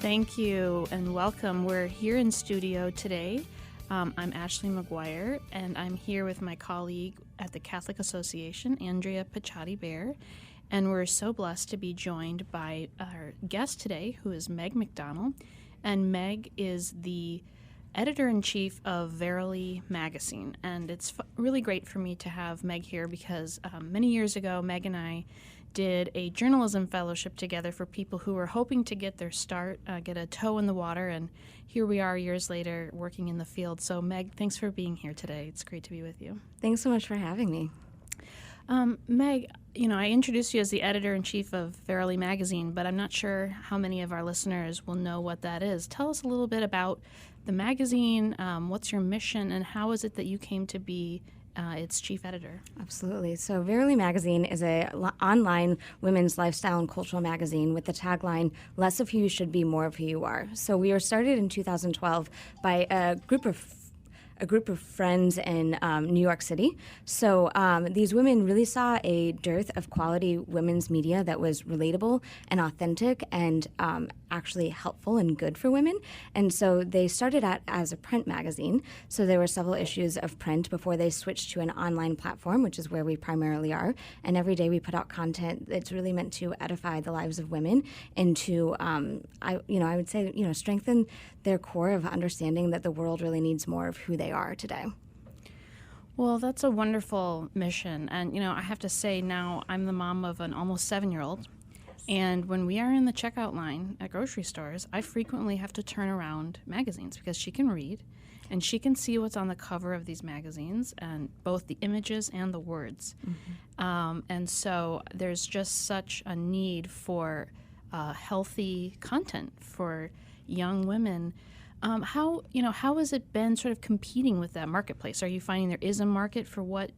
Thank you and welcome. We're here in studio today. I'm Ashley McGuire, and I'm here with my colleague at the Catholic Association, Andrea Picciotti-Bear, and we're so blessed to be joined by our guest today, who is Meg McDonnell, and Meg is the editor-in-chief of Verily magazine, and it's really great for me to have Meg here because many years ago, Meg and I did a journalism fellowship together for people who were hoping to get their start, get a toe in the water, and here we are years later working in the field. So Meg, thanks for being here today. It's great to be with you. Thanks so much for having me. Meg, I introduced you as the editor-in-chief of Verily magazine, but I'm not sure how many of our listeners will know what that is. Tell us a little bit about the magazine, what's your mission, and how is it that you came to be its chief editor? Absolutely. So Verily magazine is an online women's lifestyle and cultural magazine with the tagline, "Less of who you should be, more of who you are." So we were started in 2012 by a group of friends in New York City. So these women really saw a dearth of quality women's media that was relatable and authentic and actually helpful and good for women. And so they started out as a print magazine. So there were several issues of print before they switched to an online platform, which is where we primarily are. And every day we put out content that's really meant to edify the lives of women and to, I would say, strengthen their core of understanding that the world really needs more of who they are today. Well, that's a wonderful mission. And, I have to say now I'm the mom of an almost 7-year-old. And when we are in the checkout line at grocery stores, I frequently have to turn around magazines because she can read and she can see what's on the cover of these magazines, and both the images and the words. Mm-hmm. And so there's just such a need for healthy content for young women. How has it been sort of competing with that marketplace? Are you finding there is a market for what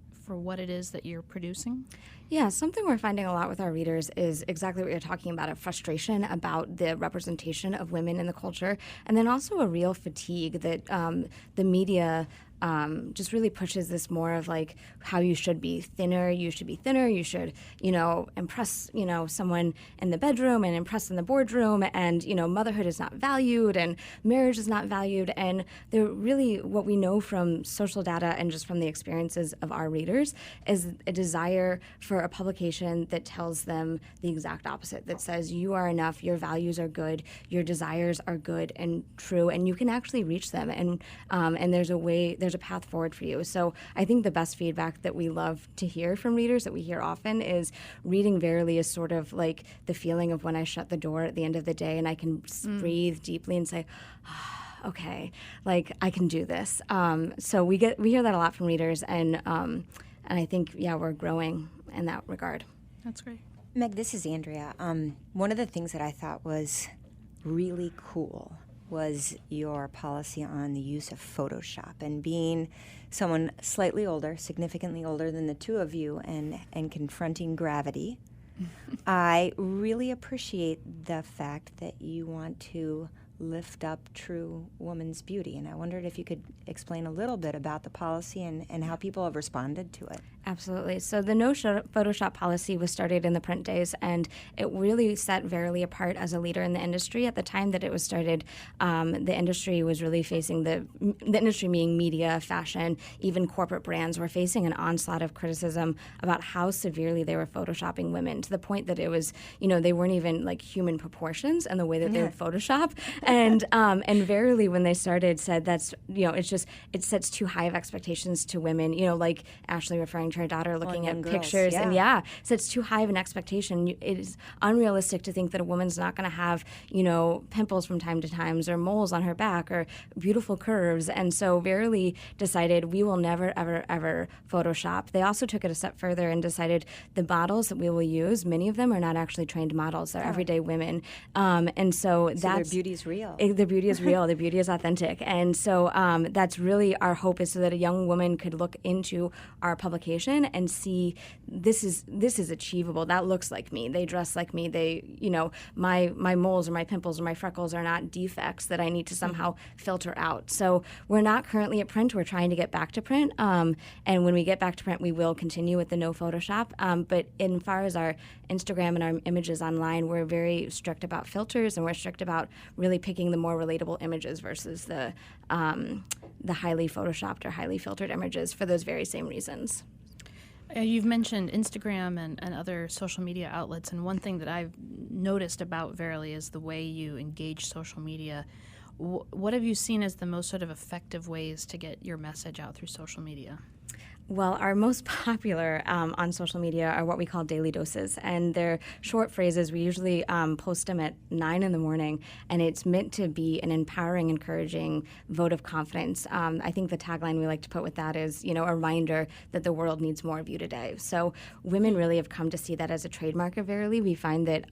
it is that you're producing? Yeah, something we're finding a lot with our readers is exactly what you're talking about, a frustration about the representation of women in the culture, and then also a real fatigue that the media just really pushes this more of like how you should be thinner, you should impress, someone in the bedroom and impress in the boardroom, and, motherhood is not valued and marriage is not valued. And they're really, what we know from social data and just from the experiences of our readers is a desire for a publication that tells them the exact opposite, that says you are enough, your values are good, your desires are good and true, and you can actually reach them. And there's a path forward for you. So I think the best feedback that we love to hear from readers, that we hear often, is reading Verily is sort of like the feeling of when I shut the door at the end of the day and I can breathe deeply and say, okay, like I can do this. So we hear that a lot from readers, and I think, we're growing in that regard. That's great. Meg, this is Andrea. One of the things that I thought was really cool was your policy on the use of Photoshop. And being someone slightly older, significantly older than the two of you, and confronting gravity, I really appreciate the fact that you want to lift up true woman's beauty. And I wondered if you could explain a little bit about the policy and how people have responded to it. Absolutely. So the no Photoshop policy was started in the print days, and it really set Verily apart as a leader in the industry. At the time that it was started, the industry was really facing the industry being media, fashion, even corporate brands were facing an onslaught of criticism about how severely they were Photoshopping women, to the point that it was, they weren't even like human proportions and the way that they would Photoshop. And Verily, when they started, said that's, it sets too high of expectations to women, like Ashley referring to her daughter looking at pictures, and sets too high of an expectation. It is unrealistic to think that a woman's not going to have, pimples from time to time, or moles on her back, or beautiful curves. And so Verily decided we will never, ever, ever Photoshop. They also took it a step further and decided the models that we will use, many of them are not actually trained models. They're everyday women. And so that's... their beauty's real. real. The beauty is real. The beauty is authentic. And so that's really our hope, is so that a young woman could look into our publication and see this is achievable. That looks like me. They dress like me. They, my moles or my pimples or my freckles are not defects that I need to somehow filter out. So we're not currently at print. We're trying to get back to print. And when we get back to print, we will continue with the no Photoshop. But in far as our Instagram and our images online, we're very strict about filters, and we're strict about really picking the more relatable images versus the highly photoshopped or highly filtered images for those very same reasons. You've mentioned Instagram and other social media outlets, and one thing that I've noticed about Verily is the way you engage social media. What have you seen as the most sort of effective ways to get your message out through social media? Well, our most popular on social media are what we call daily doses, and they're short phrases. We usually post them at 9 in the morning, and it's meant to be an empowering, encouraging vote of confidence. I think the tagline we like to put with that is, a reminder that the world needs more of you today. So women really have come to see that as a trademark of Verily. We find that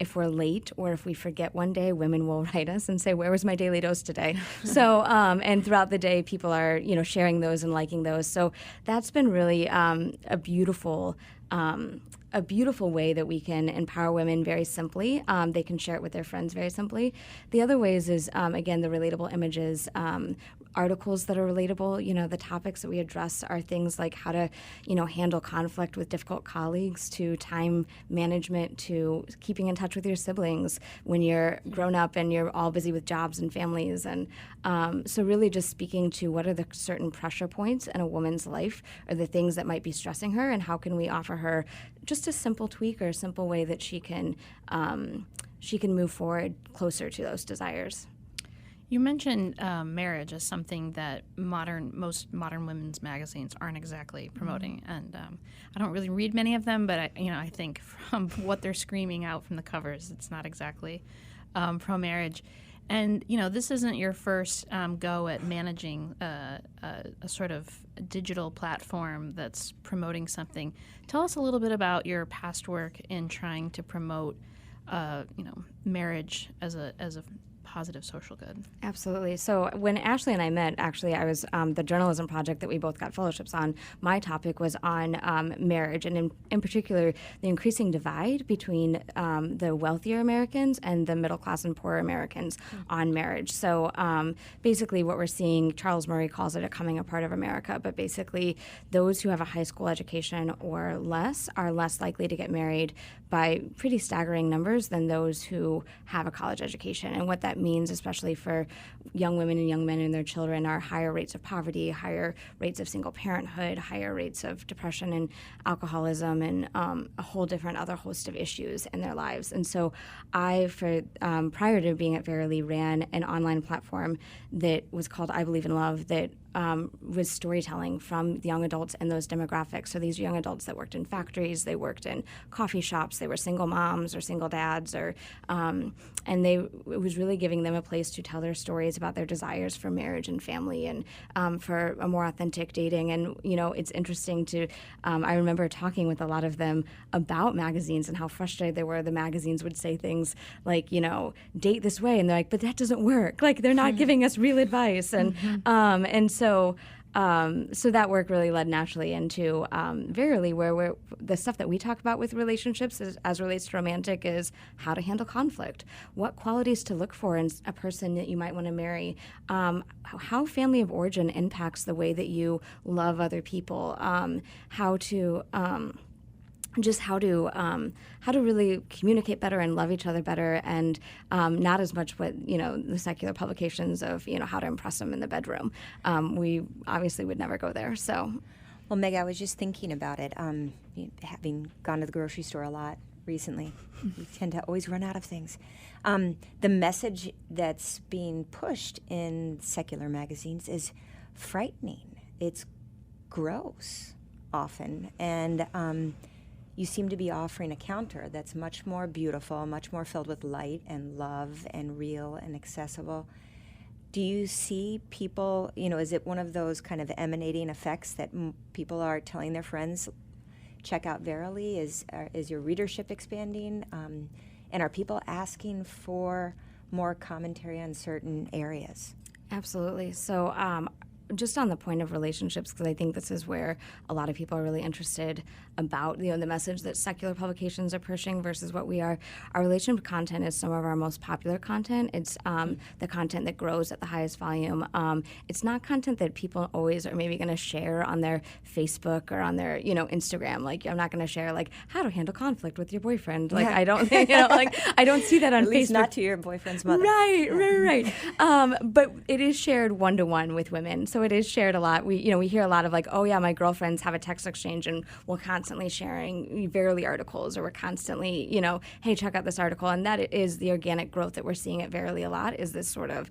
if we're late or if we forget one day, women will write us and say, "Where was my daily dose today?" So, and throughout the day, people are, sharing those and liking those. So that's been really a beautiful way that we can empower women very simply. They can share it with their friends very simply. The other ways is, again, the relatable images, articles that are relatable. The topics that we address are things like how to, handle conflict with difficult colleagues, to time management, to keeping in touch with your siblings when you're grown up and you're all busy with jobs and families. And so really just speaking to what are the certain pressure points in a woman's life, or the things that might be stressing her, and how can we offer her just a simple tweak or a simple way that she can move forward closer to those desires. You mentioned marriage as something that most modern women's magazines aren't exactly promoting, and I don't really read many of them, but I think from what they're screaming out from the covers, it's not exactly pro-marriage. And this isn't your first go at managing a sort of digital platform that's promoting something. Tell us a little bit about your past work in trying to promote, marriage as a positive social good. Absolutely. So when Ashley and I met, actually, I was the journalism project that we both got fellowships on. My topic was on marriage, and in particular, the increasing divide between the wealthier Americans and the middle class and poorer Americans on marriage. So basically what we're seeing, Charles Murray calls it a coming apart of America, but basically those who have a high school education or less are less likely to get married by pretty staggering numbers than those who have a college education. And what that means, especially for young women and young men and their children, are higher rates of poverty, higher rates of single parenthood, higher rates of depression and alcoholism, and a whole different other host of issues in their lives. And so I, prior to being at Verily, ran an online platform that was called I Believe in Love, that was storytelling from the young adults in those demographics. So these young adults that worked in factories, they worked in coffee shops, they were single moms or single dads, and it was really giving them a place to tell their stories about their desires for marriage and family, and for a more authentic dating. And it's interesting to, I remember talking with a lot of them about magazines and how frustrated they were. The magazines would say things like, date this way, and they're like, but that doesn't work. Like, they're not giving us real advice. And so that work really led naturally into Verily, where the stuff that we talk about with relationships as relates to romantic is how to handle conflict, what qualities to look for in a person that you might want to marry, how family of origin impacts the way that you love other people, how to really communicate better and love each other better, and not as much what the secular publications of how to impress them in the bedroom. We obviously would never go there. So, well, Meg, I was just thinking about it. Having gone to the grocery store a lot recently, we tend to always run out of things. The message that's being pushed in secular magazines is frightening. It's gross often, and you seem to be offering a counter that's much more beautiful, much more filled with light and love and real and accessible. Do you see people, is it one of those kind of emanating effects that people are telling their friends, check out Verily? Is your readership expanding? And are people asking for more commentary on certain areas. Absolutely. So just on the point of relationships, because I think this is where a lot of people are really interested about, the message that secular publications are pushing versus what we are. Our relationship content is some of our most popular content. It's the content that grows at the highest volume. It's not content that people always are maybe going to share on their Facebook or on their, Instagram. Like, I'm not going to share, like, how to handle conflict with your boyfriend. Like, I don't, I don't see that on At least Facebook. not to your boyfriend's mother. Right. But it is shared one-to-one with women. So it is shared a lot. We hear a lot of like, oh yeah, my girlfriends have a text exchange and we're constantly sharing Verily articles, or we're constantly, hey, check out this article. And that is the organic growth that we're seeing at Verily a lot, is this sort of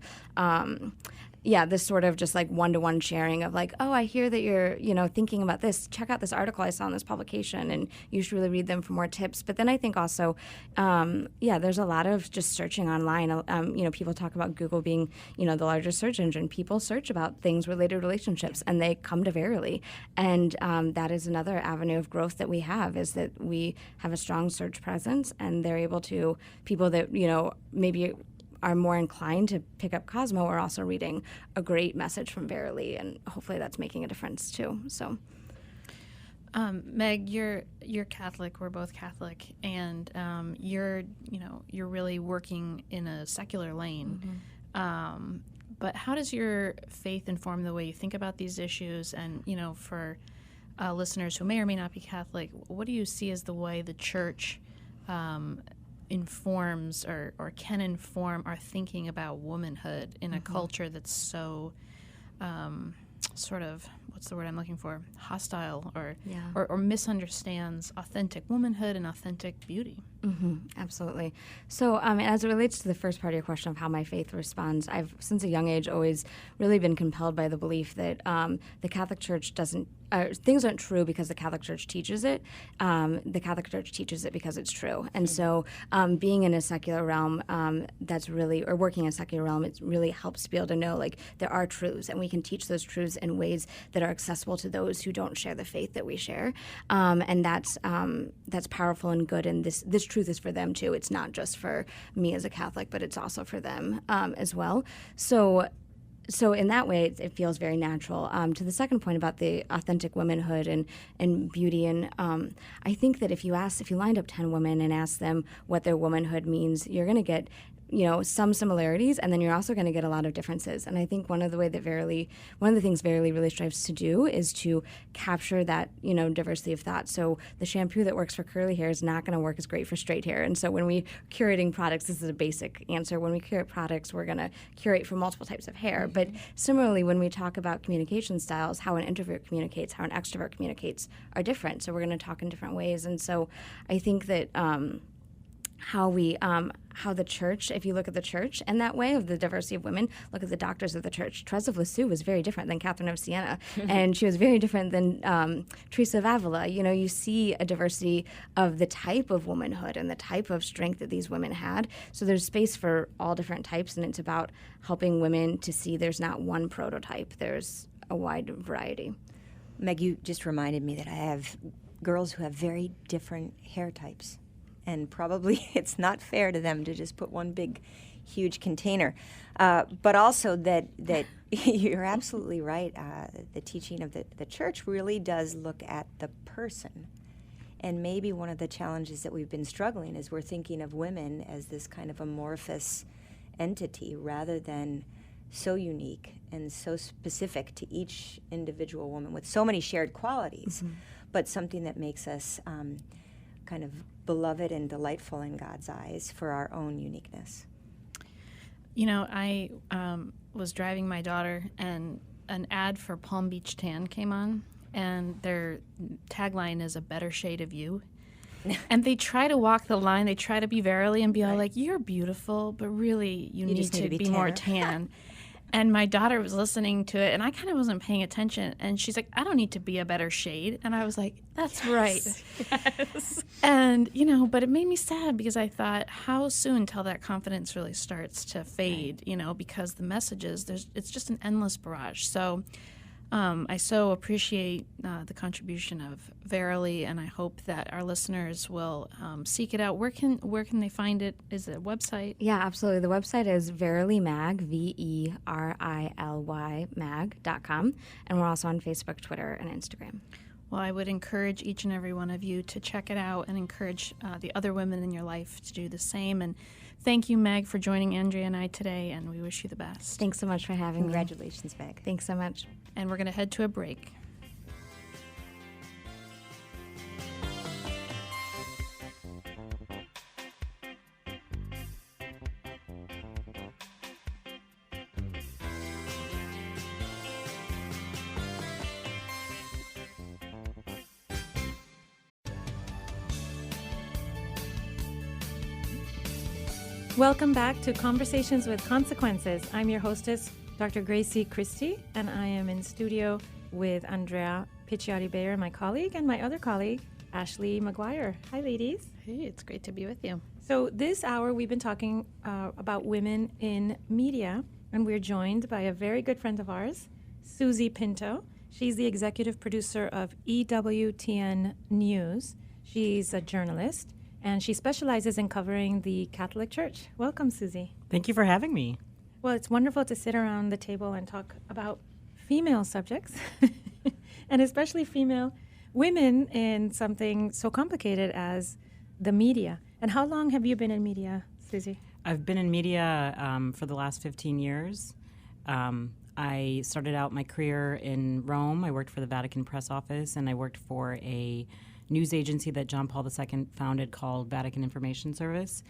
this sort of just like one-to-one sharing of like, oh, I hear that you're, thinking about this. Check out this article I saw in this publication, and you should really read them for more tips. But then I think also, there's a lot of just searching online. People talk about Google being, the largest search engine. People search about things related to relationships, and they come to Verily. And that is another avenue of growth that we have, is that we have a strong search presence, and they're able to, people that, maybe are more inclined to pick up Cosmo are also reading a great message from Verily, and hopefully that's making a difference too. So, Meg, you're Catholic. We're both Catholic, and you're really working in a secular lane. Mm-hmm. But how does your faith inform the way you think about these issues? And for listeners who may or may not be Catholic, what do you see as the way the Church informs or can inform our thinking about womanhood in a culture that's so sort of, what's the word I'm looking for, hostile or misunderstands authentic womanhood and authentic beauty? Mm-hmm, absolutely. So as it relates to the first part of your question of how my faith responds, I've, since a young age, always really been compelled by the belief that the Catholic Church doesn't, things aren't true because the Catholic Church teaches it. The Catholic Church teaches it because it's true. And so being in a secular realm, that's really, or working in a secular realm, it really helps to be able to know, like, there are truths, and we can teach those truths in ways that are accessible to those who don't share the faith that we share. And that's powerful and good, and this truth is for them too. It's not just for me as a Catholic, but it's also for them as well. So in that way, it feels very natural. To the second point about the authentic womanhood and beauty, and I think that if you lined up 10 women and asked them what their womanhood means, you're going to get some similarities, and then you're also going to get a lot of differences. And I think one of the things Verily really strives to do is to capture that, diversity of thought. So the shampoo that works for curly hair is not going to work as great for straight hair. And so when we curating products, this is a basic answer. When we curate products, we're going to curate for multiple types of hair. Mm-hmm. But similarly, when we talk about communication styles, how an introvert communicates, how an extrovert communicates are different. So we're going to talk in different ways. And so I think that how the church, if you look at the church in that way of the diversity of women, look at the doctors of the church. Teresa of Lisieux was very different than Catherine of Siena, and she was very different than Teresa of Avila. You see a diversity of the type of womanhood and the type of strength that these women had. So there's space for all different types, and it's about helping women to see there's not one prototype. There's a wide variety. Meg, you just reminded me that I have girls who have very different hair types. And probably it's not fair to them to just put one big, huge container. But also that you're absolutely right. The teaching of the church really does look at the person. And maybe one of the challenges that we've been struggling is we're thinking of women as this kind of amorphous entity rather than so unique and so specific to each individual woman with so many shared qualities, but something that makes us kind of beloved and delightful in God's eyes for our own uniqueness. I was driving my daughter, and an ad for Palm Beach Tan came on, and their tagline is "A better shade of you." And they try to walk the line. They try to be Verily and be all like, "You're beautiful, but really you need to be more tan." And my daughter was listening to it, and I kind of wasn't paying attention. And she's like, "I don't need to be a better shade." And I was like, "That's right." Yes. And, but it made me sad because I thought, how soon till that confidence really starts to fade, because the messages, it's just an endless barrage. So I so appreciate the contribution of Verily, and I hope that our listeners will seek it out. Where can they find it? Is it a website? Yeah, absolutely. The website is verilymag, Verily mag.com, and we're also on Facebook, Twitter, and Instagram. Well, I would encourage each and every one of you to check it out and encourage the other women in your life to do the same. And thank you, Meg, for joining Andrea and I today, and we wish you the best. Thanks so much for having me. Congratulations, Meg. Thanks so much. And we're going to head to a break. Welcome back to Conversations with Consequences. I'm your hostess, Dr. Grazie Christie, and I am in studio with Andrea Picciotti-Bayer, my colleague, and my other colleague, Ashley McGuire. Hi, ladies. Hey, it's great to be with you. So this hour, we've been talking about women in media, and we're joined by a very good friend of ours, Susie Pinto. She's the executive producer of EWTN News. She's a journalist, and she specializes in covering the Catholic Church. Welcome, Susie. Thank you for having me. Well, it's wonderful to sit around the table and talk about female subjects, and especially female women in something so complicated as the media. And how long have you been in media, Susie? I've been in media for the last 15 years. I started out my career in Rome. I worked for the Vatican press office, and I worked for a news agency that John Paul II founded called Vatican Information Service.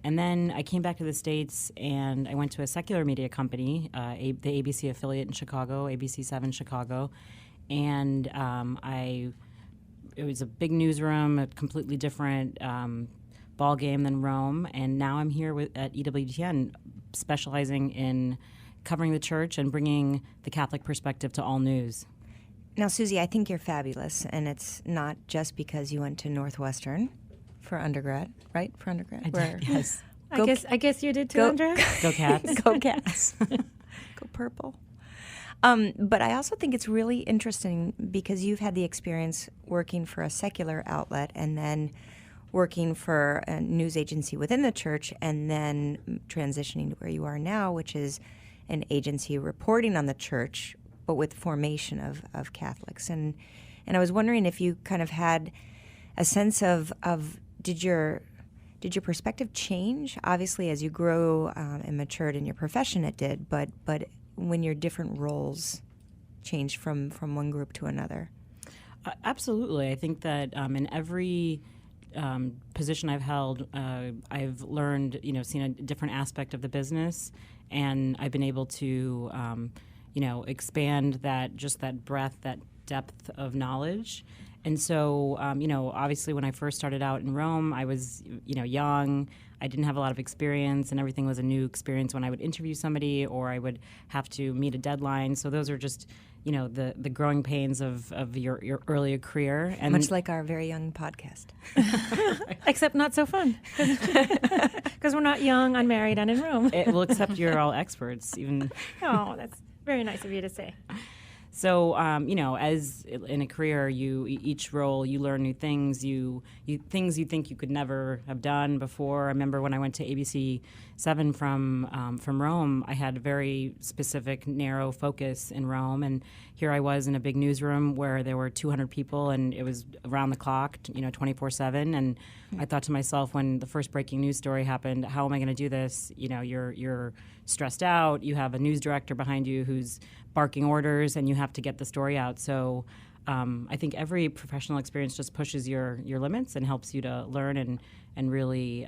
And then I came back to the States, and I went to a secular media company, the ABC affiliate in Chicago, ABC 7 Chicago. And it was a big newsroom, a completely different ball game than Rome. And now I'm here at EWTN, specializing in covering the church and bringing the Catholic perspective to all news. Now, Susie, I think you're fabulous, and it's not just because you went to Northwestern for undergrad, right? For undergrad? I did, yes. I guess you did too, Andrea? Go Cats. Go Cats. Go Purple. But I also think it's really interesting because you've had the experience working for a secular outlet and then working for a news agency within the church and then transitioning to where you are now, which is an agency reporting on the church, but with formation of Catholics. And I was wondering if you kind of had a sense of did your perspective change? Obviously, as you grow and matured in your profession, it did, but when your different roles changed from one group to another? Absolutely. I think that in every position I've held, I've learned, seen a different aspect of the business, and I've been able to, expand that breadth, that depth of knowledge. And so, obviously when I first started out in Rome, I was, young. I didn't have a lot of experience, and everything was a new experience when I would interview somebody or I would have to meet a deadline. So those are just, the growing pains of your earlier career. And much like our very young podcast. Except not so fun. Because we're not young, unmarried, and in Rome. Well, except you're all experts, even. Oh, that's very nice of you to say. So, as in a career, each role you learn new things. Things you think you could never have done before. I remember when I went to ABC 7 from Rome, I had a very specific, narrow focus in Rome, and here I was in a big newsroom where there were 200 people, and it was around the clock, 24/7. And I thought to myself, when the first breaking news story happened, how am I going to do this? You're stressed out. You have a news director behind you who's barking orders, and you have to get the story out. So I think every professional experience just pushes your limits and helps you to learn and really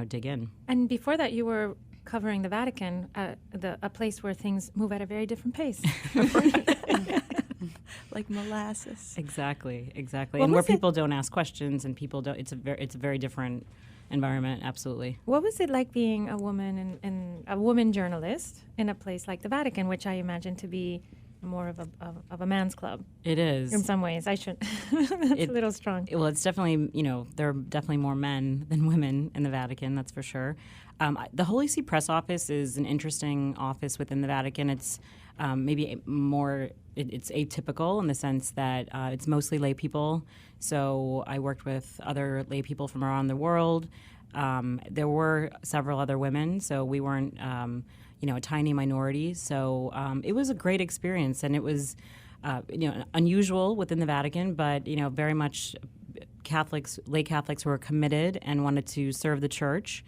dig in. And before that, you were covering the Vatican, a place where things move at a very different pace. Like molasses. Exactly. What and where was it- people don't ask questions and people don't. It's a very different environment. Absolutely. What was it like being a woman and a woman journalist in a place like the Vatican, which I imagine to be more of a man's club? It is. In some ways, I should. That's a little strong. Well, it's definitely, there are definitely more men than women in the Vatican, that's for sure. The Holy See Press Office is an interesting office within the Vatican. It's maybe more it's atypical in the sense that it's mostly lay people. So I worked with other lay people from around the world. There were several other women, so we weren't, a tiny minority. So it was a great experience, and it was, unusual within the Vatican, but very much lay Catholics who were committed and wanted to serve the Church,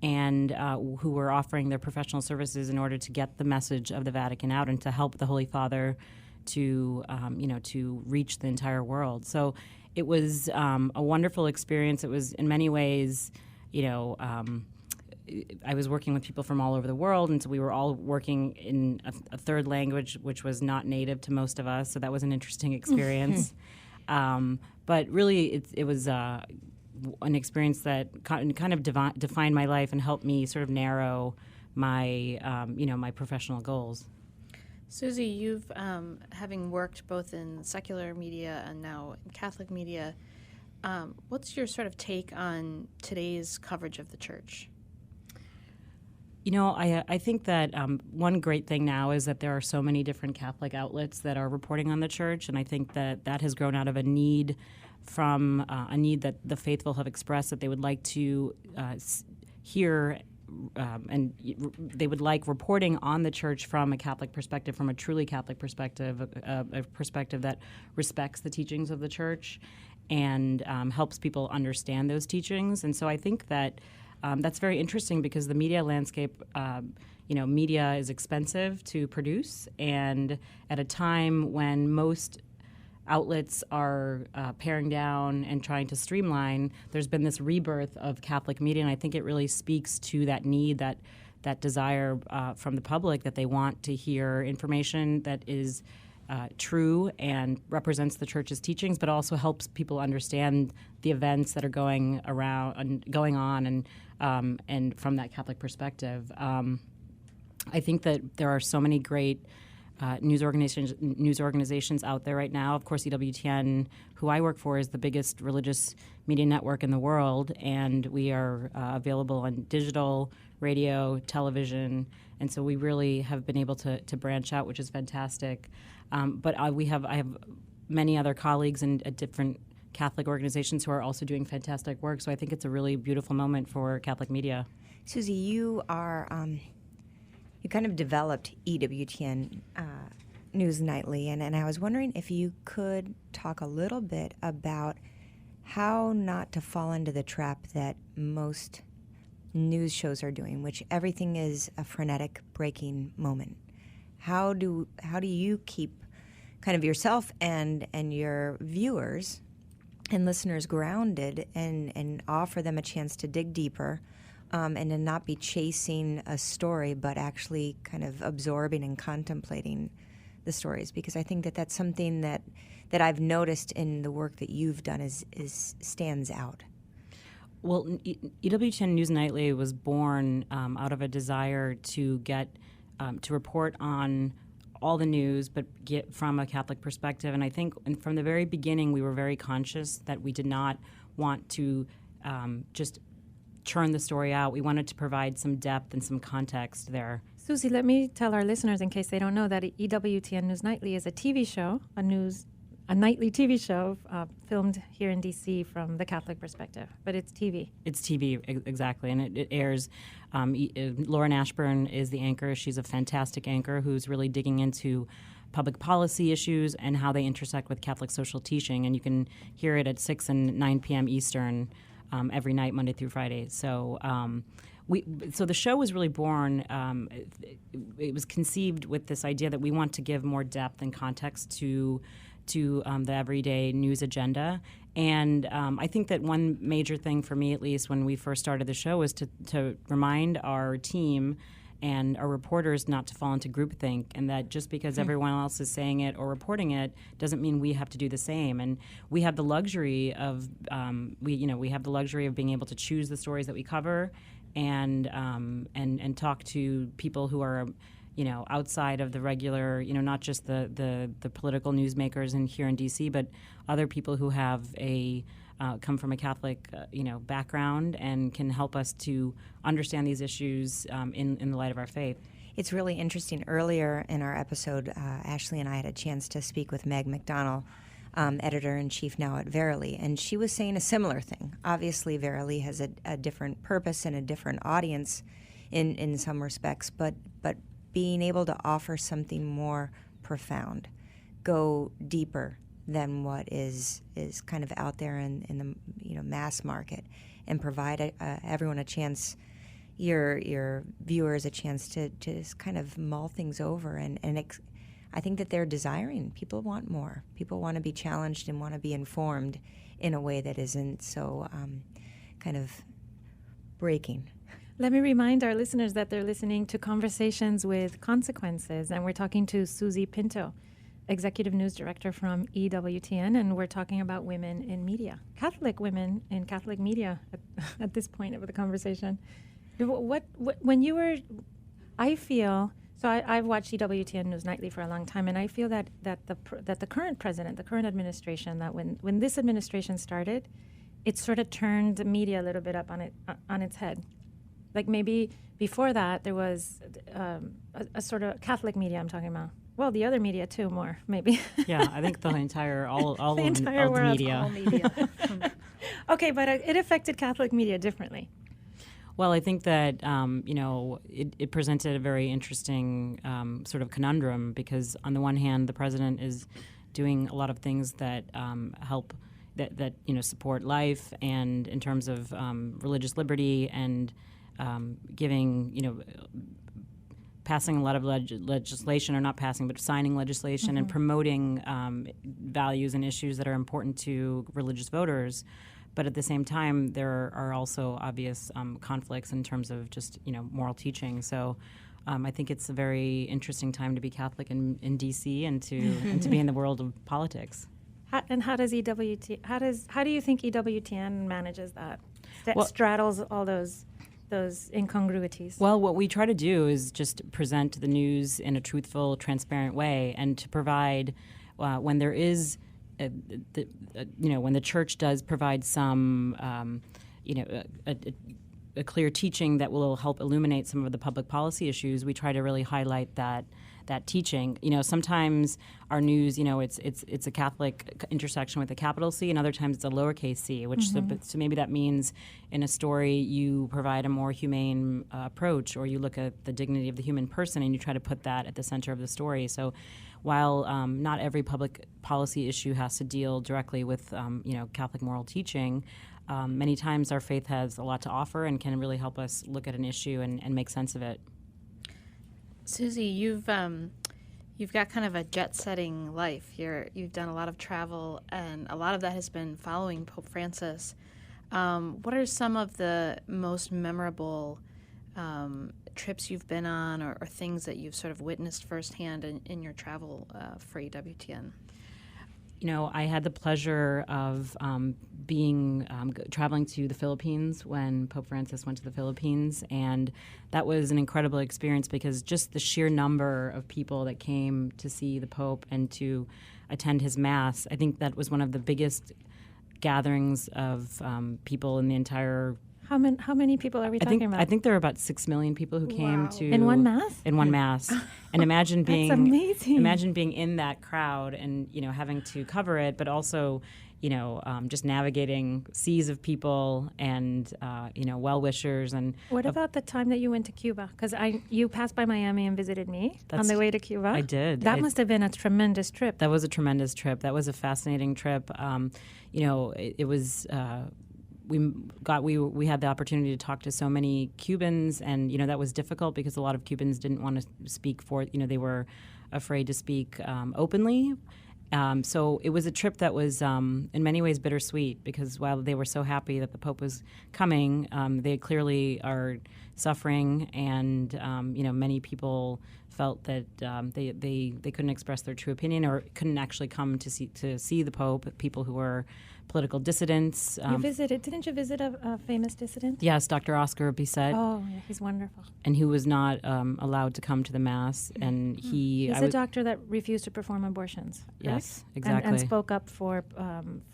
and who were offering their professional services in order to get the message of the Vatican out and to help the Holy Father to reach the entire world. So it was a wonderful experience. It was in many ways, I was working with people from all over the world, and so we were all working in a third language, which was not native to most of us. So that was an interesting experience. But really, it was an experience that kind of defined my life and helped me sort of narrow my, my professional goals. Susie, you've, having worked both in secular media and now in Catholic media, what's your sort of take on today's coverage of the Church? I think that one great thing now is that there are so many different Catholic outlets that are reporting on the Church, and I think that has grown out of a need from a need that the faithful have expressed that they would like to hear, and they would like reporting on the Church from a Catholic perspective, from a truly Catholic perspective, a perspective that respects the teachings of the Church and helps people understand those teachings. And so I think that that's very interesting because the media landscape, media is expensive to produce, and at a time when most outlets are paring down and trying to streamline, there's been this rebirth of Catholic media, and I think it really speaks to that need, that desire from the public that they want to hear information that is true and represents the Church's teachings, but also helps people understand the events that are going on, and from that Catholic perspective. I think that there are so many great news organizations out there right now. Of course, EWTN, who I work for, is the biggest religious media network in the world, and we are available on digital, radio, television, and so we really have been able to branch out, which is fantastic. But I have many other colleagues in different Catholic organizations who are also doing fantastic work, so I think it's a really beautiful moment for Catholic media. Susie, you are you kind of developed EWTN News Nightly, and I was wondering if you could talk a little bit about how not to fall into the trap that most news shows are doing, which everything is a frenetic breaking moment. How do you keep kind of yourself and your viewers and listeners grounded and offer them a chance to dig deeper, and to not be chasing a story, but actually kind of absorbing and contemplating the stories? Because I think that that's something that I've noticed in the work that you've done is stands out. Well, EWTN News Nightly was born out of a desire to get to report on all the news, but get from a Catholic perspective. And I think from the very beginning, we were very conscious that we did not want to just churn the story out. We wanted to provide some depth and some context there. Susie, let me tell our listeners, in case they don't know, that EWTN News Nightly is a TV show, a nightly TV show filmed here in D.C. from the Catholic perspective, but it's TV. It's TV, exactly, and it airs. Lauren Ashburn is the anchor. She's a fantastic anchor who's really digging into public policy issues and how they intersect with Catholic social teaching, and you can hear it at 6 and 9 p.m. Eastern every night, Monday through Friday. So so the show was really born, it was conceived with this idea that we want to give more depth and context to the everyday news agenda. And I think that one major thing for me, at least, when we first started the show was to remind our team and our reporters not to fall into groupthink, and that just because everyone else is saying it or reporting it doesn't mean we have to do the same. And we have the luxury of we have the luxury of being able to choose the stories that we cover, and talk to people who are outside of the regular, not just the political newsmakers here in D.C., but other people who have come from a Catholic, background and can help us to understand these issues in the light of our faith. It's really interesting. Earlier in our episode, Ashley and I had a chance to speak with Meg McDonnell, editor-in-chief now at Verily, and she was saying a similar thing. Obviously, Verily has a different purpose and a different audience in some respects, but being able to offer something more profound, go deeper than what is kind of out there in the mass market, and provide everyone a chance, your viewers a chance to just kind of mull things over. And I think that they're desiring. People want more. People want to be challenged and want to be informed in a way that isn't so kind of breaking. Let me remind our listeners that they're listening to Conversations with Consequences, and we're talking to Susie Pinto, Executive News Director from EWTN, and we're talking about women in media, Catholic women in Catholic media at this point of the conversation. When you were, I feel, so I've watched EWTN News Nightly for a long time, and I feel that the current president, the current administration, that when this administration started, it sort of turned the media a little bit up on its head. Like maybe before that, there was a sort of Catholic media I'm talking about. Well, the other media too, more maybe. Yeah, I think the entire all the of entire the world, media. All media. Okay, but it affected Catholic media differently. Well, I think that it presented a very interesting sort of conundrum, because on the one hand, the president is doing a lot of things that help that support life, and in terms of religious liberty, and giving passing a lot of legislation, or not passing, but signing legislation, and promoting values and issues that are important to religious voters. But at the same time, there are also obvious conflicts in terms of just moral teaching. So I think it's a very interesting time to be Catholic in D.C. and to be in the world of politics. How does how do you think EWTN manages that? Well, straddles all those incongruities? Well, what we try to do is just present the news in a truthful, transparent way, and to provide when there is. When the church does provide some, a clear teaching that will help illuminate some of the public policy issues, we try to really highlight that teaching. Sometimes our news, it's a Catholic intersection with a capital C, and other times it's a lowercase c, which so maybe that means in a story you provide a more humane approach, or you look at the dignity of the human person and you try to put that at the center of the story. So while not every public policy issue has to deal directly with Catholic moral teaching, many times our faith has a lot to offer and can really help us look at an issue and make sense of it. Susie, you've got kind of a jet-setting life. You've done a lot of travel, and a lot of that has been following Pope Francis. What are some of the most memorable trips you've been on, or things that you've sort of witnessed firsthand in your travel for EWTN? I had the pleasure of traveling to the Philippines when Pope Francis went to the Philippines, and that was an incredible experience, because just the sheer number of people that came to see the Pope and to attend his Mass, I think that was one of the biggest gatherings of people in the entire. How many people are we talking about? I think there were about 6 million people who came to in one Mass. In one Mass, and imagine being That's amazing. Imagine being in that crowd and having to cover it, but also just navigating seas of people and well-wishers. And what about the time that you went to Cuba? Because you passed by Miami and visited me on the way to Cuba. I did. That must have been a tremendous trip. That was a tremendous trip. That was a fascinating trip. It was. We had the opportunity to talk to so many Cubans, and that was difficult because a lot of Cubans didn't want to speak they were afraid to speak openly. So it was a trip that was in many ways bittersweet, because while they were so happy that the Pope was coming, they clearly are suffering, and many people felt that they couldn't express their true opinion, or couldn't actually come to see the Pope. People who were political dissidents. Didn't you visit a famous dissident? Yes, Dr. Oscar Bisset. Oh, yeah, he's wonderful. And who was not allowed to come to the Mass. And He's a doctor that refused to perform abortions. Correct? Yes, exactly. And spoke up for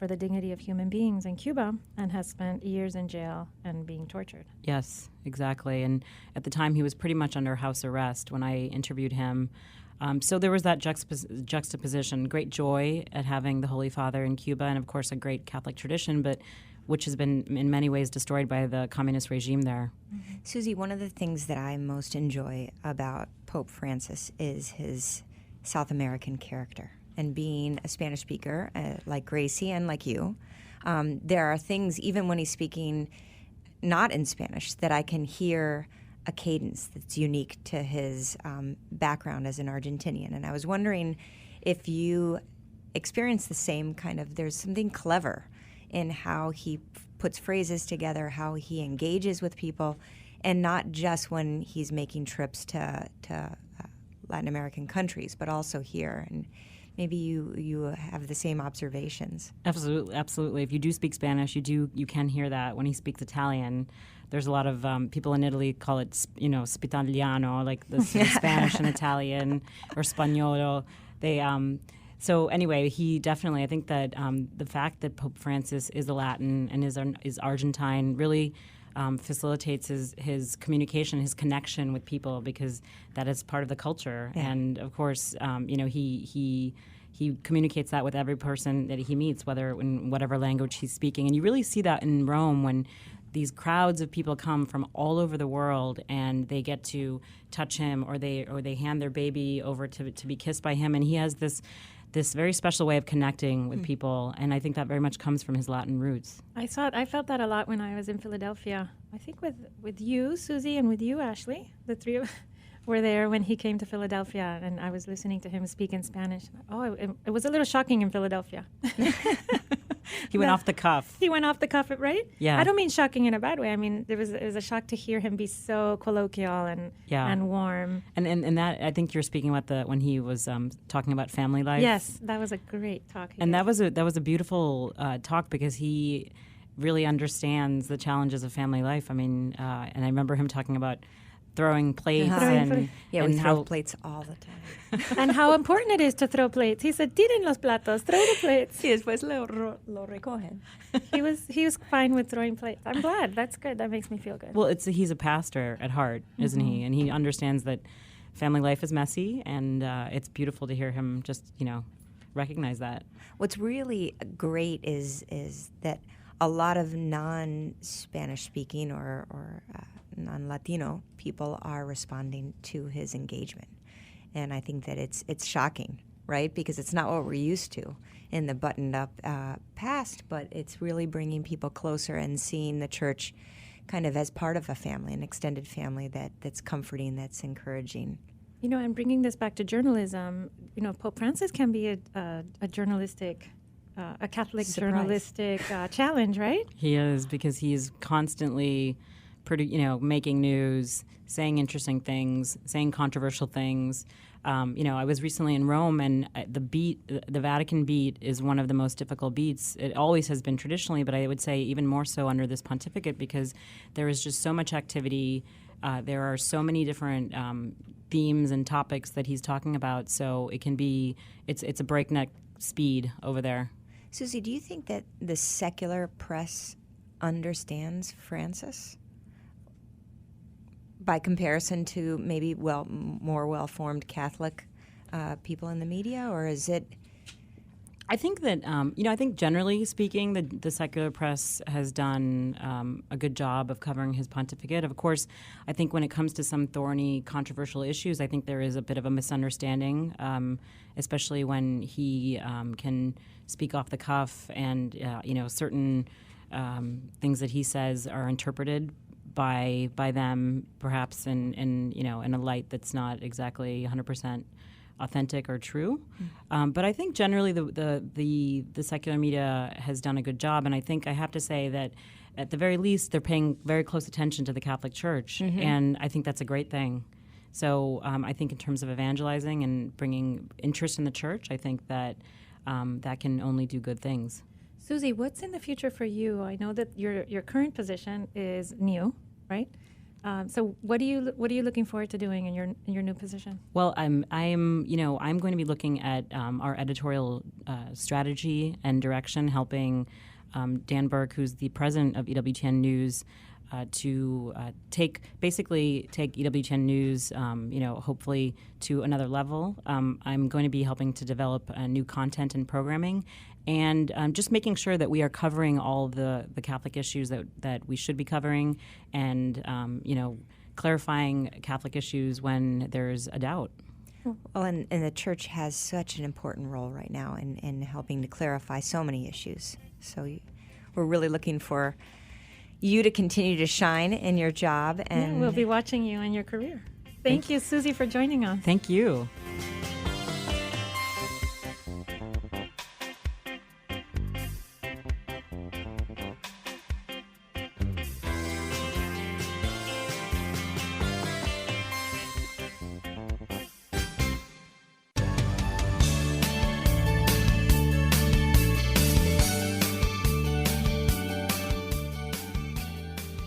the dignity of human beings in Cuba, and has spent years in jail and being tortured. Yes, exactly. And at the time, he was pretty much under house arrest when I interviewed him. So there was that juxtaposition, great joy at having the Holy Father in Cuba, and of course a great Catholic tradition, but which has been in many ways destroyed by the communist regime there. Mm-hmm. Susie, one of the things that I most enjoy about Pope Francis is his South American character. And being a Spanish speaker like Grazie and like you, there are things, even when he's speaking not in Spanish, that I can hear a cadence that's unique to his background as an Argentinian. And I was wondering if you experience the same kind of, there's something clever in how he puts phrases together, how he engages with people, and not just when he's making trips to Latin American countries, but also here. And maybe you have the same observations. Absolutely, absolutely. If you do speak Spanish, you can hear that. When he speaks Italian, there's a lot of people in Italy call it, Spitaliano, like the Spanish and Italian, or Spagnolo. So anyway, he definitely, I think that the fact that Pope Francis is a Latin and is Argentine really facilitates his communication, his connection with people, because that is part of the culture. Yeah. And of course, he communicates that with every person that he meets, whether in whatever language he's speaking. And you really see that in Rome when these crowds of people come from all over the world and they get to touch him, or they hand their baby over to be kissed by him, and he has this very special way of connecting with people, and I think that very much comes from his Latin roots. I felt that a lot when I was in Philadelphia. I think with you, Susie, and with you, Ashley, the three of us were there when he came to Philadelphia, and I was listening to him speak in Spanish. It was a little shocking in Philadelphia. He went off the cuff. He went off the cuff, right? Yeah. I don't mean shocking in a bad way. I mean, it was a shock to hear him be so colloquial and warm. And that, I think you're speaking about when he was talking about family life. Yes, that was a great talk. And that was a beautiful talk, because he really understands the challenges of family life. I mean, and I remember him talking about throwing plates. We throw plates all the time. And how important it is to throw plates. He said, tiren los platos, throw the plates. Y después lo recogen. He was fine with throwing plates. I'm glad. That's good. That makes me feel good. Well, he's a pastor at heart, isn't he? And he understands that family life is messy, and it's beautiful to hear him just, recognize that. What's really great is that a lot of non-Spanish speaking or non-Latino people are responding to his engagement. And I think that it's shocking, right? Because it's not what we're used to in the buttoned-up past, but it's really bringing people closer and seeing the church kind of as part of a family, an extended family that's comforting, that's encouraging. And bringing this back to journalism, Pope Francis can be a journalistic, a Catholic Surprise. Journalistic challenge, right? He is, because he's constantly making news, saying interesting things, saying controversial things. I was recently in Rome, and the Vatican beat is one of the most difficult beats. It always has been traditionally, but I would say even more so under this pontificate, because there is just so much activity. There are so many different themes and topics that he's talking about. So it's a breakneck speed over there. Susie, do you think that the secular press understands Francis by comparison to maybe more well-formed Catholic people in the media, or is it? I think that I think generally speaking, the secular press has done a good job of covering his pontificate. Of course, I think when it comes to some thorny, controversial issues, I think there is a bit of a misunderstanding, especially when he can speak off the cuff, and certain things that he says are interpreted by them, perhaps in a light that's not exactly 100% authentic or true. But I think generally the secular media has done a good job, and I think I have to say that at the very least they're paying very close attention to the Catholic Church, and I think that's a great thing. So I think in terms of evangelizing and bringing interest in the Church, I think that that can only do good things. Susie, what's in the future for you? I know that your current position is new, right? So what are you looking forward to doing in your new position? Well, I'm going to be looking at our editorial strategy and direction, helping Dan Burke, who's the president of EWTN News, to take EWTN News, hopefully to another level. I'm going to be helping to develop new content and programming, and just making sure that we are covering all the Catholic issues that we should be covering, and clarifying Catholic issues when there's a doubt. Well, and the church has such an important role right now in helping to clarify so many issues. So we're really looking for you to continue to shine in your job. And we'll be watching you in your career. Thank you, Susie, for joining us. Thank you.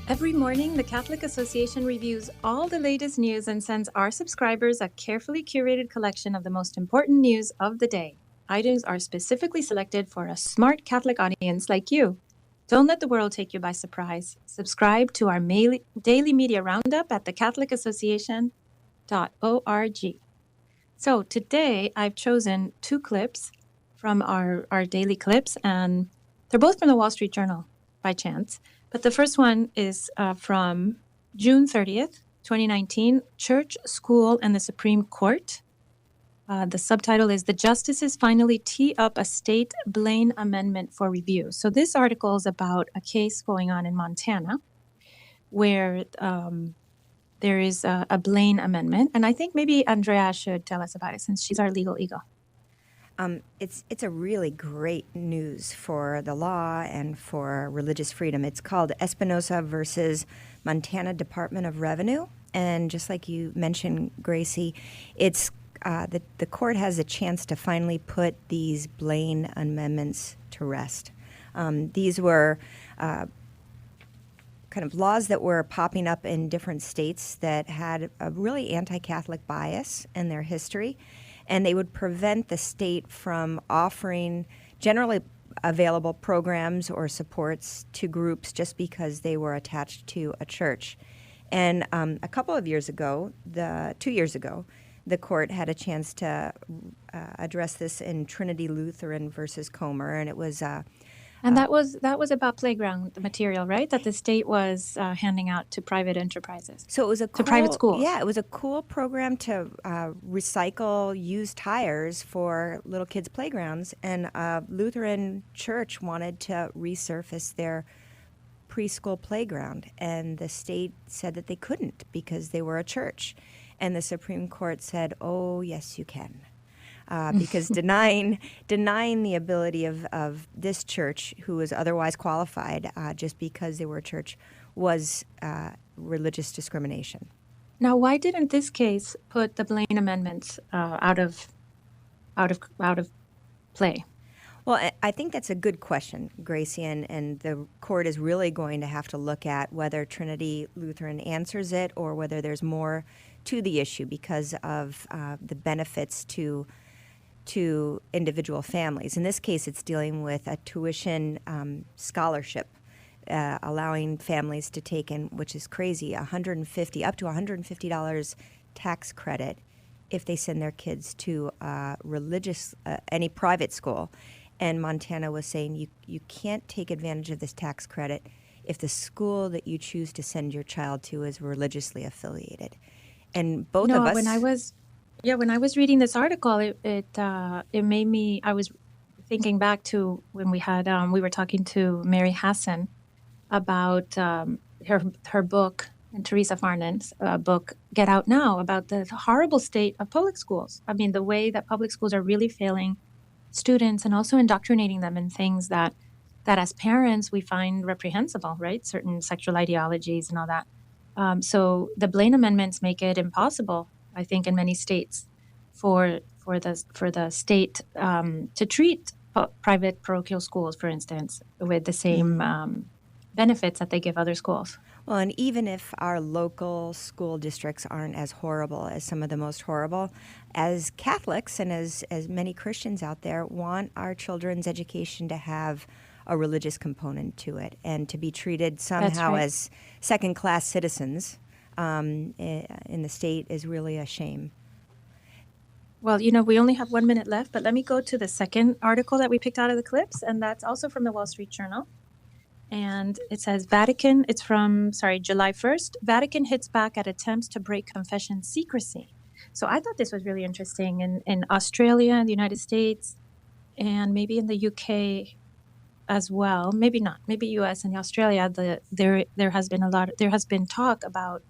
Every morning, the Catholic Association reviews all the latest news and sends our subscribers a carefully curated collection of the most important news of the day. Items are specifically selected for a smart Catholic audience like you. Don't let the world take you by surprise. Subscribe to our daily media roundup at thecatholicAssociation.org. So today, I've chosen 2 clips from our daily clips, and they're both from the Wall Street Journal by chance. But the first one is from June 30th, 2019, Church, School, and the Supreme Court. The subtitle is, "The Justices Finally Tee Up a State Blaine Amendment for Review." So this article is about a case going on in Montana where there is a Blaine Amendment. And I think maybe Andrea should tell us about it since she's our legal eagle. It's a really great news for the law and for religious freedom. It's called Espinosa versus Montana Department of Revenue, and just like you mentioned, Gracie, it's the court has a chance to finally put these Blaine amendments to rest. These were kind of laws that were popping up in different states that had a really anti-Catholic bias in their history. And they would prevent the state from offering generally available programs or supports to groups just because they were attached to a church. And a couple of years ago, 2 years ago, the court had a chance to address this in Trinity Lutheran versus Comer, and it was and that was about playground material, right? That the state was handing out to private enterprises. So it was to private schools. Yeah, it was a cool program to recycle used tires for little kids' playgrounds. And Lutheran Church wanted to resurface their preschool playground, and the state said that they couldn't because they were a church. And the Supreme Court said, "Oh, yes, you can." Because denying the ability of this church, who was otherwise qualified, just because they were a church, was religious discrimination. Now, why didn't this case put the Blaine amendments out of play? Well, I think that's a good question, Gracie, and the court is really going to have to look at whether Trinity Lutheran answers it or whether there's more to the issue because of the benefits to individual families. In this case, it's dealing with a tuition scholarship, allowing families to take in, which is crazy, up to $150 tax credit if they send their kids to any private school. And Montana was saying you can't take advantage of this tax credit if the school that you choose to send your child to is religiously affiliated. And both of us... When I was reading this article, it made me. I was thinking back to when we were talking to Mary Hassan about her book, and Teresa Farnan's book, Get Out Now, about the horrible state of public schools. I mean, the way that public schools are really failing students and also indoctrinating them in things that as parents we find reprehensible, right? Certain sexual ideologies and all that. So the Blaine amendments make it impossible, I think, in many states, for the state to treat private parochial schools, for instance, with the same benefits that they give other schools. Well, and even if our local school districts aren't as horrible as some of the most horrible, as Catholics and as many Christians out there want our children's education to have a religious component to it and to be treated somehow as second-class citizens in the state is really a shame. Well, we only have 1 minute left, but let me go to the second article that we picked out of the clips, and that's also from the Wall Street Journal. And it says Vatican, it's from, July 1st. Vatican hits back at attempts to break confession secrecy. So I thought this was really interesting. In Australia, the United States, and maybe in the UK as well, maybe not, maybe US and Australia, there has been talk about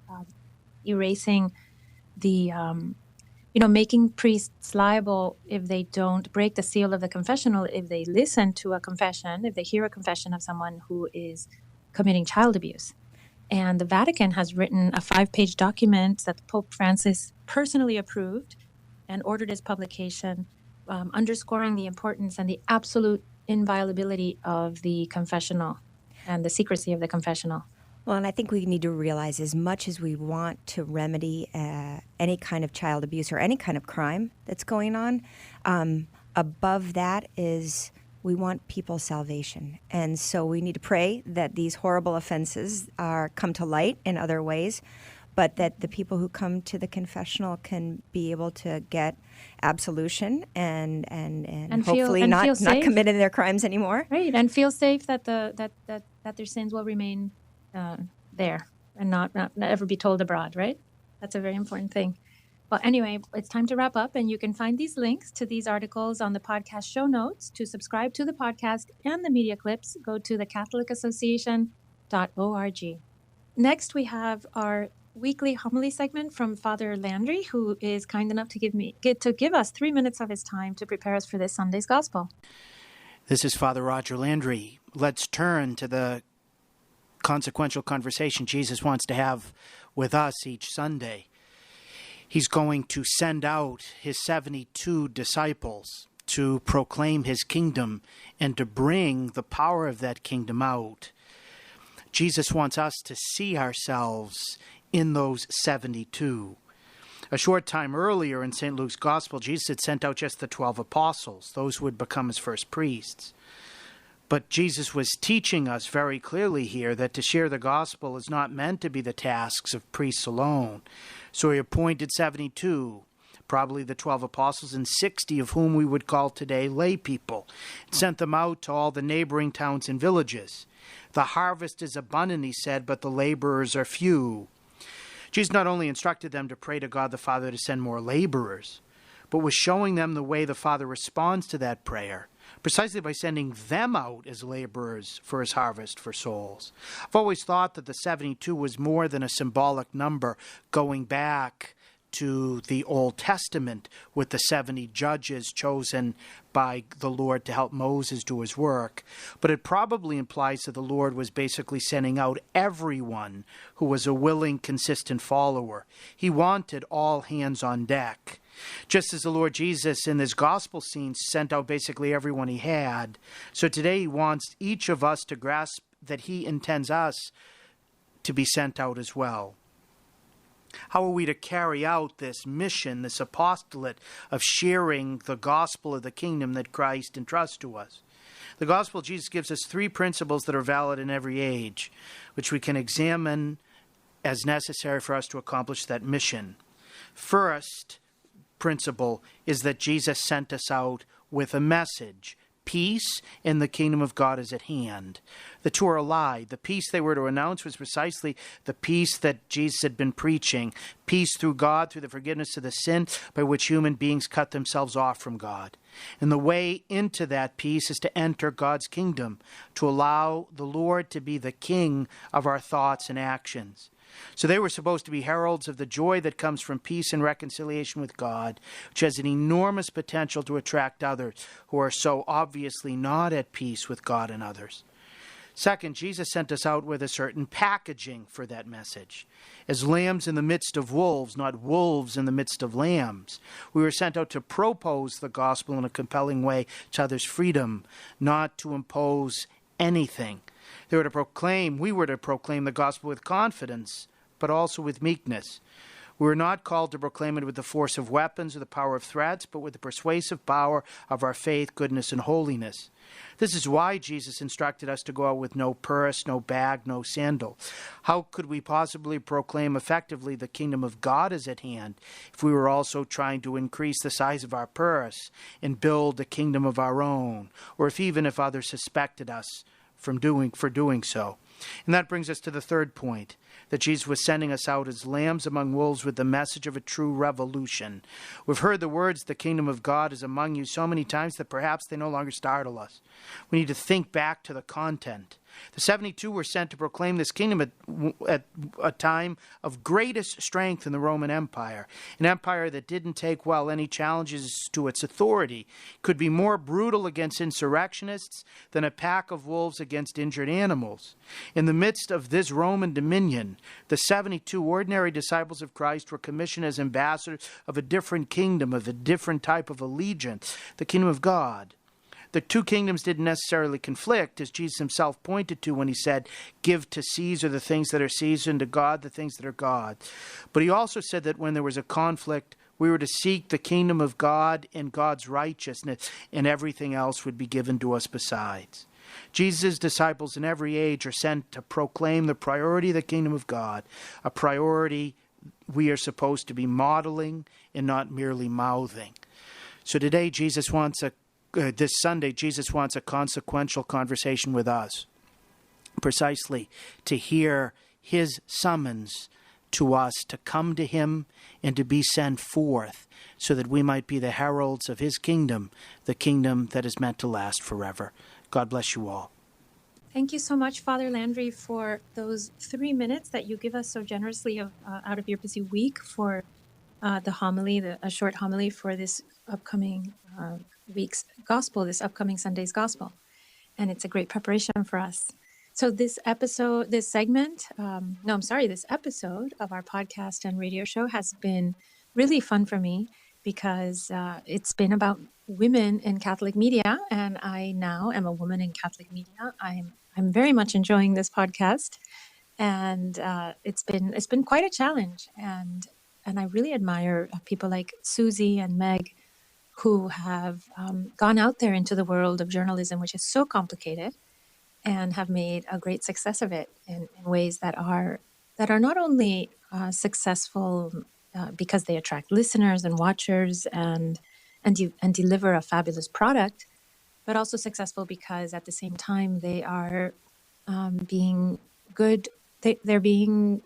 erasing the, making priests liable if they don't break the seal of the confessional, if they listen to a confession, if they hear a confession of someone who is committing child abuse. And the Vatican has written a 5-page document that Pope Francis personally approved and ordered its publication, underscoring the importance and the absolute inviolability of the confessional and the secrecy of the confessional. Well, and I think we need to realize as much as we want to remedy any kind of child abuse or any kind of crime that's going on, above that is we want people's salvation. And so we need to pray that these horrible offenses come to light in other ways, but that the people who come to the confessional can be able to get absolution and hopefully not commit their crimes anymore. Right, and feel safe that that their sins will remain there and not ever be told abroad, right? That's a very important thing. Well, anyway, it's time to wrap up, and you can find these links to these articles on the podcast show notes. To subscribe to the podcast and the media clips, go to thecatholicassociation.org. Next, we have our weekly homily segment from Father Landry, who is kind enough to give us 3 minutes of his time to prepare us for this Sunday's Gospel. This is Father Roger Landry. Let's turn to the consequential conversation Jesus wants to have with us each Sunday. He's going to send out his 72 disciples to proclaim his kingdom and to bring the power of that kingdom out. Jesus wants us to see ourselves in those 72. A short time earlier in St. Luke's Gospel, Jesus had sent out just the 12 apostles, those who would become his first priests. But Jesus was teaching us very clearly here that to share the gospel is not meant to be the tasks of priests alone. So he appointed 72, probably the 12 apostles, and 60 of whom we would call today lay people, and sent them out to all the neighboring towns and villages. The harvest is abundant, he said, but the laborers are few. Jesus not only instructed them to pray to God the Father to send more laborers, but was showing them the way the Father responds to that prayer, precisely by sending them out as laborers for his harvest for souls. I've always thought that the 72 was more than a symbolic number going back to the Old Testament with the 70 judges chosen by the Lord to help Moses do his work. But it probably implies that the Lord was basically sending out everyone who was a willing, consistent follower. He wanted all hands on deck. Just as the Lord Jesus in this gospel scene sent out basically everyone he had, so today he wants each of us to grasp that he intends us to be sent out as well. How are we to carry out this mission, this apostolate of sharing the gospel of the kingdom that Christ entrusts to us? The gospel, Jesus gives us 3 principles that are valid in every age, which we can examine as necessary for us to accomplish that mission. First principle is that Jesus sent us out with a message. Peace in the kingdom of God is at hand. The two are allied. The peace they were to announce was precisely the peace that Jesus had been preaching. Peace through God, through the forgiveness of the sin by which human beings cut themselves off from God. And the way into that peace is to enter God's kingdom, to allow the Lord to be the king of our thoughts and actions. So they were supposed to be heralds of the joy that comes from peace and reconciliation with God, which has an enormous potential to attract others who are so obviously not at peace with God and others. Second, Jesus sent us out with a certain packaging for that message. As lambs in the midst of wolves, not wolves in the midst of lambs. We were sent out to propose the gospel in a compelling way to others' freedom, not to impose anything. We were to proclaim the gospel with confidence, but also with meekness. We were not called to proclaim it with the force of weapons or the power of threats, but with the persuasive power of our faith, goodness, and holiness. This is why Jesus instructed us to go out with no purse, no bag, no sandal. How could we possibly proclaim effectively the kingdom of God is at hand if we were also trying to increase the size of our purse and build a kingdom of our own, or if others suspected us for doing so? And that brings us to the third point, that Jesus was sending us out as lambs among wolves with the message of a true revolution. We've heard the words, the kingdom of God is among you, so many times that perhaps they no longer startle us. We need to think back to the content. The 72 were sent to proclaim this kingdom at a time of greatest strength in the Roman Empire, an empire that didn't take any challenges to its authority, could be more brutal against insurrectionists than a pack of wolves against injured animals. In the midst of this Roman dominion, the 72 ordinary disciples of Christ were commissioned as ambassadors of a different kingdom, of a different type of allegiance, the kingdom of God. The two kingdoms didn't necessarily conflict, as Jesus himself pointed to when he said, give to Caesar the things that are Caesar, and to God the things that are God. But he also said that when there was a conflict, we were to seek the kingdom of God and God's righteousness, and everything else would be given to us besides. Jesus' disciples in every age are sent to proclaim the priority of the kingdom of God, a priority we are supposed to be modeling and not merely mouthing. So today, this Sunday, Jesus wants a consequential conversation with us, precisely to hear his summons to us to come to him and to be sent forth so that we might be the heralds of his kingdom, the kingdom that is meant to last forever. God bless you all. Thank you so much, Father Landry, for those 3 minutes that you give us so generously out of your busy week for the homily, a short homily for this upcoming week's gospel, this upcoming Sunday's gospel. And it's a great preparation for us. So this episode of our podcast and radio show has been really fun for me because it's been about women in Catholic media, and I now am a woman in Catholic media. I'm very much enjoying this podcast, and it's been quite a challenge. And I really admire people like Susie and Meg, who have gone out there into the world of journalism, which is so complicated, and have made a great success of it in ways that are not only successful because they attract listeners and watchers and deliver a fabulous product, but also successful because at the same time they are being good. They're being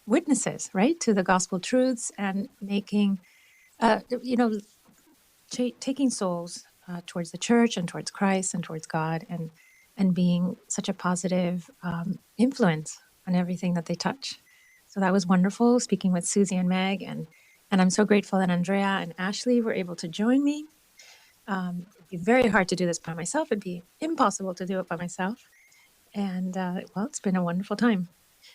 witnesses, right, to the gospel truths and making, taking souls towards the church and towards Christ and towards God, and being such a positive influence on everything that they touch. So that was wonderful speaking with Susie and Meg, and I'm so grateful that Andrea and Ashley were able to join me. It'd be very hard to do this by myself. It'd be impossible to do it by myself. And it's been a wonderful time.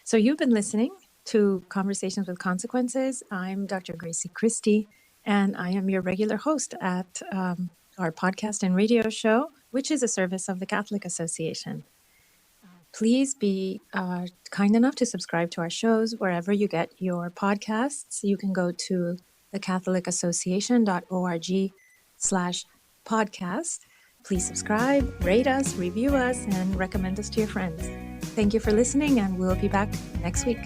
So you've been listening to Conversations with Consequences. I'm Dr. Grazie Christie, and I am your regular host at our podcast and radio show, which is a service of the Catholic Association. Please be kind enough to subscribe to our shows wherever you get your podcasts. You can go to thecatholicassociation.org/podcast. Please subscribe, rate us, review us, and recommend us to your friends. Thank you for listening, and we'll be back next week.